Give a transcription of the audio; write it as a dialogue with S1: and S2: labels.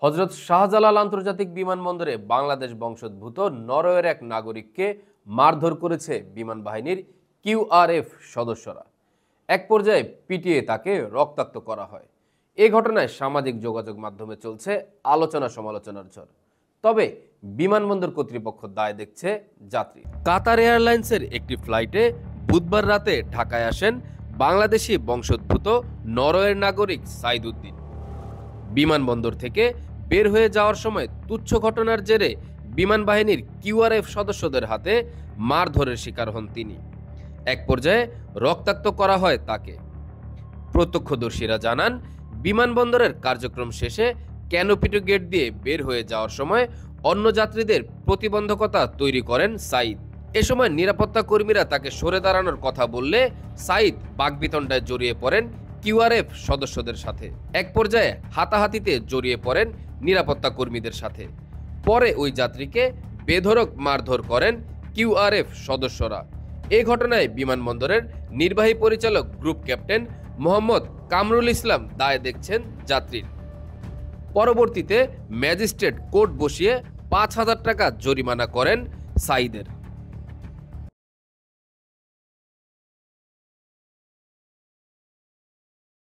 S1: হযরত শাহজালাল আন্তর্জাতিক বিমানবন্দরে বাংলাদেশ বংশোদ্ভূত নরওয়ের এক নাগরিককে মারধর করেছে বিমান বাহিনীর কিউআরএফ সদস্যরা। এক পর্যায়ে পিটিয়ে তাকে রক্তাক্ত করা হয়। এই ঘটনায় সামাজিক যোগাযোগ মাধ্যমে চলছে আলোচনা সমালোচনার ঝড়। তবে বিমানবন্দর কর্তৃপক্ষ দায় দেখছে যাত্রী। কাতার এয়ারলাইন্সের একটি ফ্লাইটে বুধবার রাতে ঢাকায় আসেন বাংলাদেশি বংশোদ্ভূত নরওয়ের নাগরিক সাইদ উদ্দিন। বিমানবন্দর থেকে বের হয়ে যাওয়ার সময় তুচ্ছ ঘটনার জেরে বিমান বাহিনীর কিউআরএফ সদস্যদের হাতে মারধরের শিকার হন তিনি। এক পর্যায়ে রক্তাক্ত করা হয় তাকে। প্রত্যক্ষদর্শীরা জানান, বিমানবন্দরের কার্যক্রম শেষে ক্যানোপিটো গেট দিয়ে বের হয়ে যাওয়ার সময় অন্য যাত্রীদের প্রতিবন্ধকতা তৈরি করেন সাইদ। এ সময় নিরাপত্তা কর্মীরা তাকে সরে দাঁড়ানোর কথা বললে সাইদ বাকবিতণ্ডায় জড়িয়ে পড়েন কিউআরএফ সদস্যদের সাথে। এক পর্যায়ে হাতাহাতিতে জড়িয়ে পড়েন নিরাপত্তা কর্মীদের সাথে। পরে ওই যাত্রীকে বেধড়ক মারধর করেন কিউআরএফ সদস্যরা। এই ঘটনায় বিমানবন্দরের নির্বাহী পরিচালক গ্রুপ ক্যাপ্টেন মোহাম্মদ কামরুল ইসলাম দায় দেখছেন যাত্রীর। পরবর্তীতে ম্যাজিস্ট্রেট কোর্ট বসিয়ে ৫,০০০ টাকা জরিমানা করেন সাইদের।